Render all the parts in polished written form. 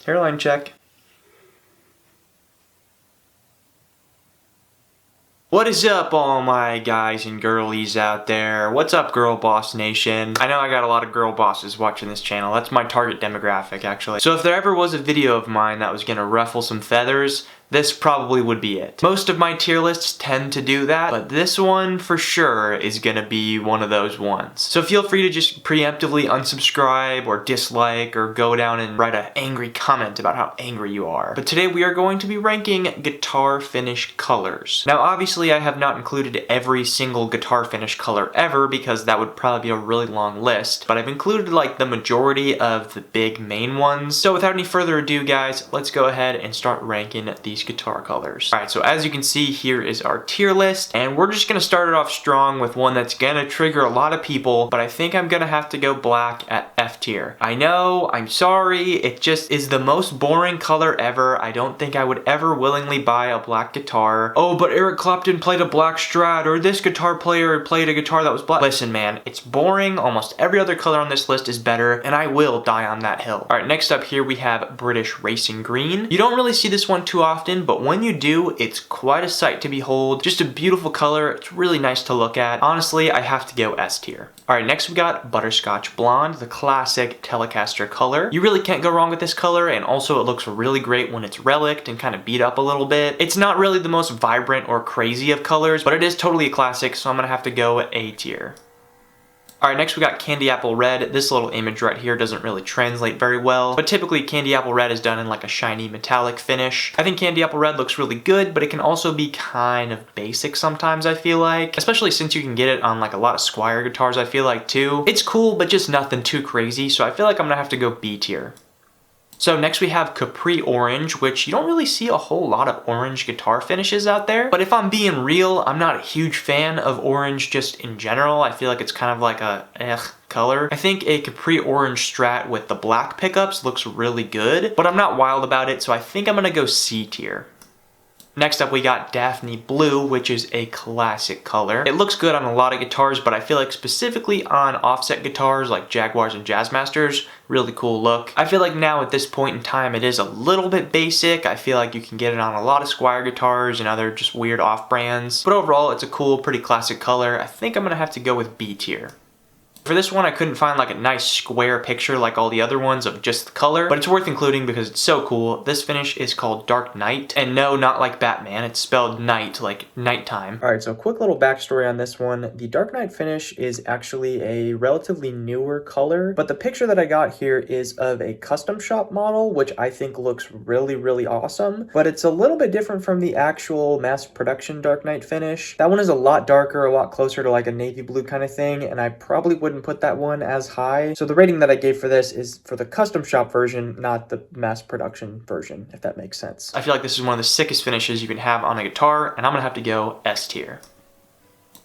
Hairline check. What is up, all my guys and girlies out there? What's up, Girl Boss Nation? I know I got a lot of girl bosses watching this channel. That's my target demographic, actually. So if there ever was a video of mine that was gonna ruffle some feathers, this probably would be it. Most of my tier lists tend to do that, but this one for sure is gonna be one of those ones. So feel free to just preemptively unsubscribe or dislike or go down and write an angry comment about how angry you are. But today we are going to be ranking guitar finish colors. Now obviously I have not included every single guitar finish color ever because that would probably be a really long list, but I've included like the majority of the big main ones. So without any further ado, guys, let's go ahead and start ranking these guitar colors. Alright, so as you can see, here is our tier list, and we're just gonna start it off strong with one that's gonna trigger a lot of people, but I think I'm gonna have to go black at F tier. I know, I'm sorry, it just is the most boring color ever. I don't think I would ever willingly buy a black guitar. Oh, but Eric Clapton played a black Strat, or this guitar player played a guitar that was black. Listen, man, it's boring. Almost every other color on this list is better, and I will die on that hill. Alright, next up here we have British Racing Green. You don't really see this one too often, but when you do, it's quite a sight to behold. Just a beautiful color. It's really nice to look at. Honestly, I have to go S tier. Alright, next we got Butterscotch Blonde, the classic Telecaster color. You really can't go wrong with this color, and also it looks really great when it's relicked and kind of beat up a little bit. It's not really the most vibrant or crazy of colors, but it is totally a classic, so I'm gonna have to go A tier. Alright, next we got Candy Apple Red. This little image right here doesn't really translate very well, but typically Candy Apple Red is done in like a shiny metallic finish. I think Candy Apple Red looks really good, but it can also be kind of basic sometimes, I feel like. Especially since you can get it on like a lot of Squier guitars, I feel like too. It's cool, but just nothing too crazy, so I feel like I'm gonna have to go B tier. So next we have Capri Orange, which you don't really see a whole lot of orange guitar finishes out there. But if I'm being real, I'm not a huge fan of orange just in general. I feel like it's kind of like a color. I think a Capri Orange Strat with the black pickups looks really good, but I'm not wild about it, so I think I'm gonna go C tier. Next up we got Daphne Blue, which is a classic color. It looks good on a lot of guitars, but I feel like specifically on offset guitars like Jaguars and Jazzmasters, really cool look. I feel like now at this point in time it is a little bit basic. I feel like you can get it on a lot of Squier guitars and other just weird off brands. But overall it's a cool, pretty classic color. I think I'm gonna have to go with B tier. For this one, I couldn't find like a nice square picture like all the other ones of just the color, but it's worth including because it's so cool. This finish is called Dark Knight, and no, not like Batman. It's spelled night, like nighttime. All right, so a quick little backstory on this one. The Dark Knight finish is actually a relatively newer color, but the picture that I got here is of a custom shop model, which I think looks really, really awesome, but it's a little bit different from the actual mass production Dark Knight finish. That one is a lot darker, a lot closer to like a navy blue kind of thing, and I probably wouldn't put that one as high. So the rating that I gave for this is for the custom shop version, not the mass production version, if that makes sense. I feel like this is one of the sickest finishes you can have on a guitar, and I'm gonna have to go S tier.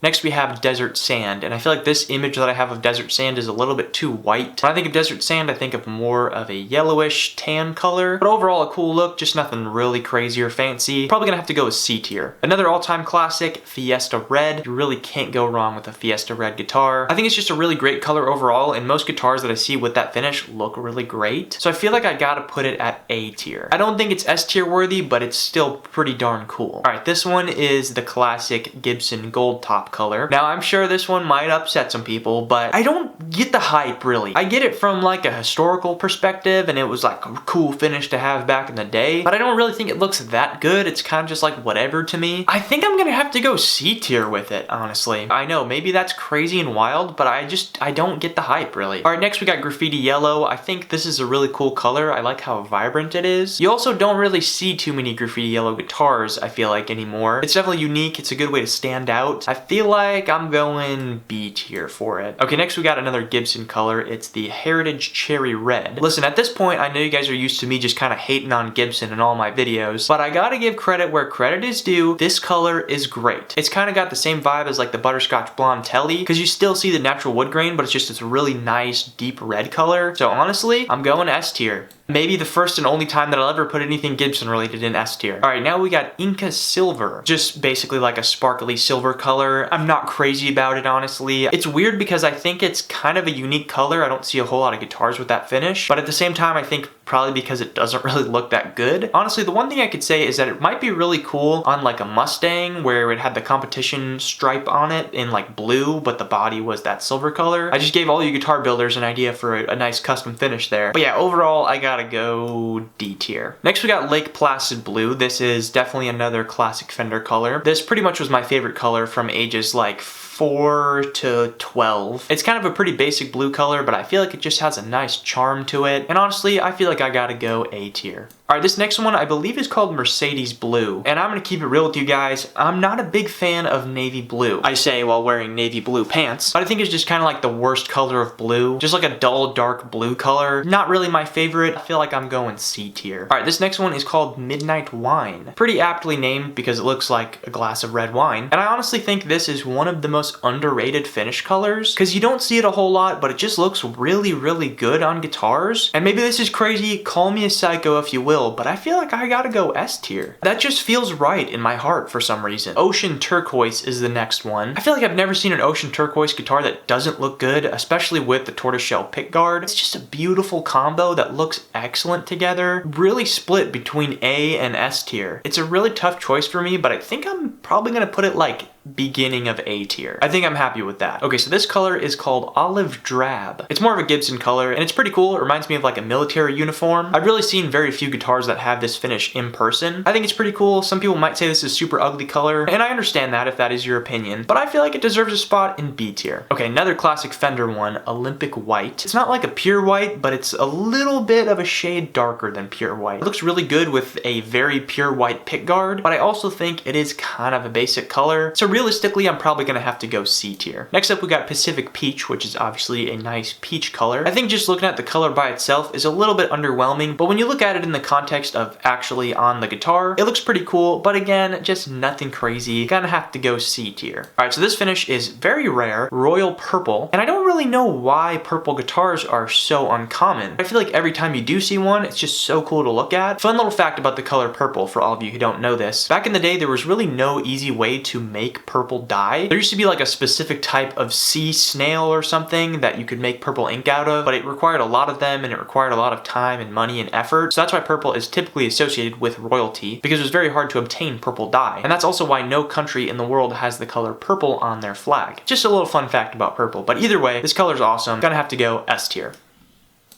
Next we have Desert Sand, and I feel like this image that I have of Desert Sand is a little bit too white. When I think of Desert Sand, I think of more of a yellowish tan color, but overall a cool look, just nothing really crazy or fancy. Probably gonna have to go with C tier. Another all-time classic, Fiesta Red. You really can't go wrong with a Fiesta Red guitar. I think it's just a really great color overall, and most guitars that I see with that finish look really great. So I feel like I gotta put it at A tier. I don't think it's S tier worthy, but it's still pretty darn cool. Alright, this one is the classic Gibson Gold Top color. Now I'm sure this one might upset some people, but I don't get the hype really. I get it from like a historical perspective, and it was like a cool finish to have back in the day, but I don't really think it looks that good. It's kind of just like whatever to me. I think I'm gonna have to go C tier with it, honestly. I know maybe that's crazy and wild, but I don't get the hype really. All right, next we got Graffiti Yellow. I think this is a really cool color. I like how vibrant it is. You also don't really see too many Graffiti Yellow guitars, I feel like, anymore. It's definitely unique. It's a good way to stand out. I feel like I'm going B tier for it. Okay, next we got another Gibson color. It's the Heritage Cherry Red. Listen, at this point, I know you guys are used to me just kind of hating on Gibson in all my videos, but I gotta give credit where credit is due. This color is great. It's kind of got the same vibe as like the Butterscotch Blonde Telly, because you still see the natural wood grain, but it's a really nice deep red color. So honestly, I'm going S tier. Maybe the first and only time that I'll ever put anything Gibson related in S tier. Alright, now we got Inca Silver. Just basically like a sparkly silver color. I'm not crazy about it, honestly. It's weird because I think it's kind of a unique color. I don't see a whole lot of guitars with that finish, but at the same time, I think probably because it doesn't really look that good. Honestly, the one thing I could say is that it might be really cool on like a Mustang where it had the competition stripe on it in like blue, but the body was that silver color. I just gave all you guitar builders an idea for a nice custom finish there. But yeah, overall, I gotta go D tier. Next, we got Lake Placid Blue. This is definitely another classic Fender color. This pretty much was my favorite color from ages like 4 to 12. It's kind of a pretty basic blue color, but I feel like it just has a nice charm to it. And honestly, I feel like I gotta go A tier. Alright, this next one I believe is called Mercedes Blue. And I'm gonna keep it real with you guys. I'm not a big fan of navy blue. I say while wearing navy blue pants, but I think it's just kind of like the worst color of blue. Just like a dull, dark blue color. Not really my favorite. I feel like I'm going C tier. Alright, this next one is called Midnight Wine. Pretty aptly named because it looks like a glass of red wine. And I honestly think this is one of the most underrated finish colors because you don't see it a whole lot, but it just looks really, really good on guitars. And maybe this is crazy. Call me a psycho if you will, but I feel like I gotta go S tier. That just feels right in my heart for some reason. Ocean Turquoise is the next one. I feel like I've never seen an Ocean Turquoise guitar that doesn't look good, especially with the tortoiseshell pickguard. It's just a beautiful combo that looks excellent together. Really split between A and S tier. It's a really tough choice for me, but I think I'm probably gonna put it like beginning of A tier. I think I'm happy with that. Okay, so this color is called Olive Drab. It's more of a Gibson color, and it's pretty cool. It reminds me of like a military uniform. I've really seen very few guitars that have this finish in person. I think it's pretty cool. Some people might say this is super ugly color, and I understand that if that is your opinion, but I feel like it deserves a spot in B tier. Okay, another classic Fender one, Olympic White. It's not like a pure white, but it's a little bit of a shade darker than pure white. It looks really good with a very pure white pickguard, but I also think it is kind of a basic color. So realistically, I'm probably gonna have to go C tier. Next up, we got Pacific Peach, which is obviously a nice peach color. I think just looking at the color by itself is a little bit underwhelming, but when you look at it in the context of actually on the guitar, it looks pretty cool, but again, just nothing crazy. Gonna have to go C tier. Alright, so this finish is very rare, royal purple, and I don't really know why purple guitars are so uncommon. I feel like every time you do see one, it's just so cool to look at. Fun little fact about the color purple for all of you who don't know this. Back in the day, there was really no easy way to make purple dye. There used to be like a specific type of sea snail or something that you could make purple ink out of, but it required a lot of them and it required a lot of time and money and effort. So that's why purple is typically associated with royalty, because it was very hard to obtain purple dye. And that's also why no country in the world has the color purple on their flag. Just a little fun fact about purple, but either way, this color is awesome. Gonna have to go S tier.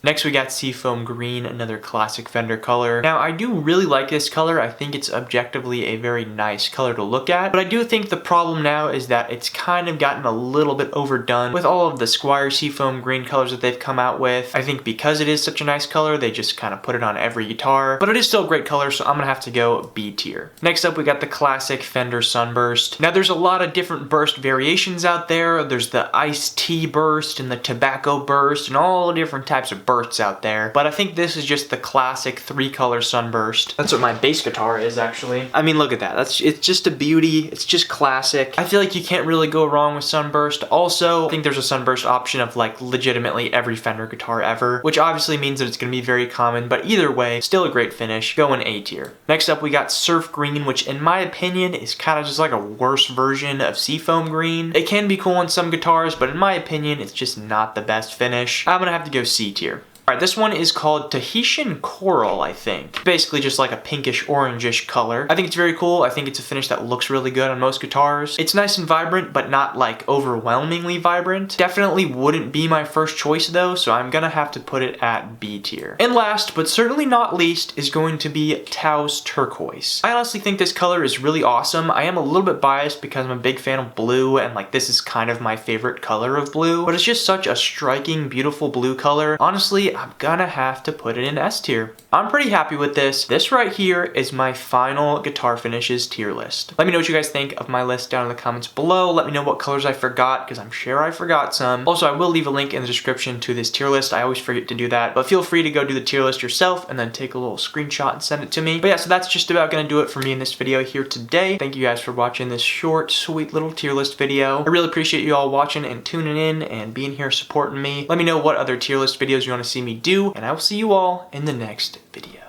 Next we got Seafoam Green, another classic Fender color. Now I do really like this color. I think it's objectively a very nice color to look at, but I do think the problem now is that it's kind of gotten a little bit overdone with all of the Squire Seafoam Green colors that they've come out with. I think because it is such a nice color, they just kind of put it on every guitar, but it is still a great color, so I'm gonna have to go B tier. Next up we got the classic Fender Sunburst. Now there's a lot of different burst variations out there. There's the iced tea burst and the tobacco burst and all the different types of bursts out there, but I think this is just the classic 3-color sunburst. That's what my bass guitar is actually. I mean, look at that. It's just a beauty. It's just classic. I feel like you can't really go wrong with sunburst. Also, I think there's a sunburst option of like legitimately every Fender guitar ever, which obviously means that it's gonna be very common, but either way, still a great finish. Going A tier. Next up, we got Surf Green, which in my opinion is kind of just like a worse version of Seafoam Green. It can be cool on some guitars, but in my opinion, it's just not the best finish. I'm gonna have to go C tier. Alright, this one is called Tahitian Coral, I think. Basically just like a pinkish orangish color. I think it's very cool. I think it's a finish that looks really good on most guitars. It's nice and vibrant, but not like overwhelmingly vibrant. Definitely wouldn't be my first choice though, so I'm gonna have to put it at B tier. And last, but certainly not least, is going to be Taos Turquoise. I honestly think this color is really awesome. I am a little bit biased because I'm a big fan of blue, and like this is kind of my favorite color of blue, but it's just such a striking, beautiful blue color. Honestly, I'm gonna have to put it in S tier. I'm pretty happy with this. This right here is my final guitar finishes tier list. Let me know what you guys think of my list down in the comments below. Let me know what colors I forgot, because I'm sure I forgot some. Also, I will leave a link in the description to this tier list. I always forget to do that, but feel free to go do the tier list yourself and then take a little screenshot and send it to me. But yeah, so that's just about gonna do it for me in this video here today. Thank you guys for watching this short, sweet little tier list video. I really appreciate you all watching and tuning in and being here supporting me. Let me know what other tier list videos you want to see me do, and I will see you all in the next video.